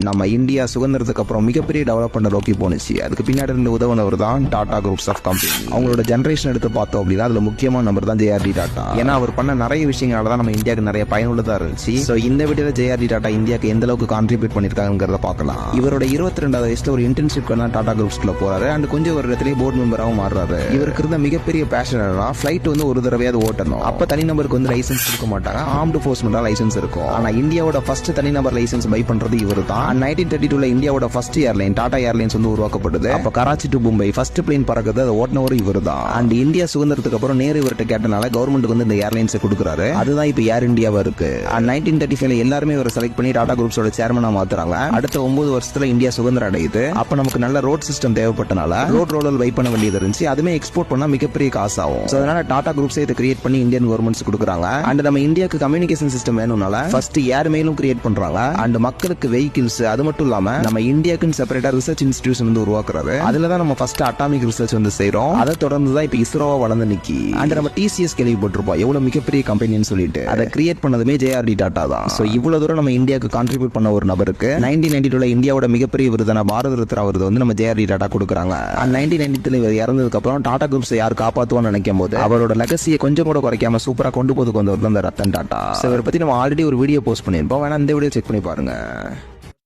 நம்ம இந்தியா சுதந்திரத்துக்கு அப்புறம் மிகப்பெரிய டெவலப்மெண்ட் நோக்கி போனுச்சு. அதுக்கு பின்னாடி இருந்து உதவுனவர் தான் டாடா குரூப்ஸ் ஆஃப் கம்பெனி. அவங்களோட ஜெனரேஷன் எடுத்து பார்த்தோம் அப்படின்னா அதுல முக்கியமான நம்பர் தான் ஜேஆர்டி டாடா. ஏன்னா அவர் பண்ண நிறைய விஷயங்களால தான் நம்ம இந்தியாவுக்கு நிறைய பயனுள்ளதா இருந்துச்சு. ஸோ இந்த வீடியோல ஜேஆர்டி டாடா இந்தியாவுக்கு எந்த அளவுக்கு கான்ட்ரிபியூட் பண்ணிருக்காங்கிறத பார்க்கலாம். இவரோட 22வது வயசுல ஒரு இன்டர்ன்ஷிப் டாடா குரூப்ஸ்ல போறாரு. அண்ட் கொஞ்சம் ஒரு இடத்துல போர்டு மெம்பராகவும் மாறுறாரு. இவருக்கு இருந்த மிகப்பெரிய பேஷன் என்னன்னா ஃபிளைட் ஒரு தடவையாவது ஓட்டணும். அப்ப தனிநபருக்கு லைசன்ஸ் கொடுக்க மாட்டாங்க, ஆர்ம்டு ஃபோர்ஸ் லைசன்ஸ் இருக்கும். ஆனா இந்தியாவோட ஃபர்ஸ்ட் தனிநபர் லைசன்ஸ் பை பண்றது இவர் தான். 1932 இந்தியாவோட ஃபர்ஸ்ட் ஏர்லைன் டாடா ஏர்லைன்ஸ் உருவாக்கப்பட்டது. அப்ப Karachi to Mumbai first plane பறக்குது, அதை ஓட்டுனவர் இவர் தான். அண்ட் இந்தியா சுதந்திரத்துக்கு அப்புறம் நேரு இவர்கிட்ட கேட்டனால கவர்மெண்ட்டுக்கு இந்த ஏர்லைன்ஸ் கொடுக்குறாரு. அதுதான் இப்ப ஏர் இந்தியாவா இருக்கு. 1935 எல்லாருமே இவரை செலக்ட் பண்ணி டாடா குரூப்ஸோட சேர்மனா மாத்துறாங்க. அடுத்த 9 வருஷத்துல இந்தியா சுதந்திரம் அடையுது. அப்ப நமக்கு நல்ல ரோட் சிஸ்டம் தேவைப்பட்டனால ரோடு பை பண்ண வேண்டியது இருந்துச்சு. அதுமே எக்ஸ்போர்ட் பண்ணா மிகப்பெரிய காசு ஆகும். அதனால டாடா குரூப்ஸ் இதை கிரியேட் பண்ணி இந்தியன் கவர்மெண்ட்ஸ் கொடுக்குறாங்க. அண்ட் நம்ம இந்தியாவுக்கு கம்யூனிகேஷன் சிஸ்டம் வேணும்னால ஃபர்ஸ்ட் ஏர் மெயிலும் கிரியேட் பண்றாங்க. அண்ட் மக்களுக்கு வெஹிக்கிள்ஸ், அது மட்டும் இல்லாம நம்ம இந்தியாவுக்கு செப்பரேட்டா ரிசர்ச் இன்ஸ்டிடியூஷன் உருவாக்குறாரு. அதுல தான் நம்ம ஃபர்ஸ்ட் அட்டாமிக் ரிசர்ச் செய்றோம். அதை தொடர்ந்து தான் இப்ப இஸ்ரோவா வளர்ந்து நிக்கி. அண்ட் நம்ம டிசிஎஸ் கேள்விப்பட்டிருப்போம், எவ்வளவு மிகப்பெரிய கம்பெனின்னு சொல்லிட்டு. அதை கிரியேட் பண்ணதுமே ஜேஆர்டி டாடா தான். சோ இவ்வளவு தூரம் நம்ம இந்தியாவுக்கு கான்ட்ரிபியூட் பண்ண ஒரு நபருக்கு 1992 இந்தியாவோட மிகப்பெரிய விருதான பாரத ரத்னா விருது நம்ம ஜேஆர்டி டாடா கொடுக்குறாங்க. 1993 இவர் இறந்ததுக்கு அப்புறம் டாடா குரூப்ஸ் யார் காப்பாத்துவான்னு நினைக்கும் போது அவரோட லெகசியை கொஞ்சம் கூட குறைக்காம சூப்பரா கொண்டு வந்தவர் தான் ரத்தன் டாடா. இவரை பத்தி நம்ம ஆல்ரெடி ஒரு வீடியோ போஸ்ட் பண்ணிருப்போம், வேணா இந்த வீடியோ செக் பண்ணி பாருங்க.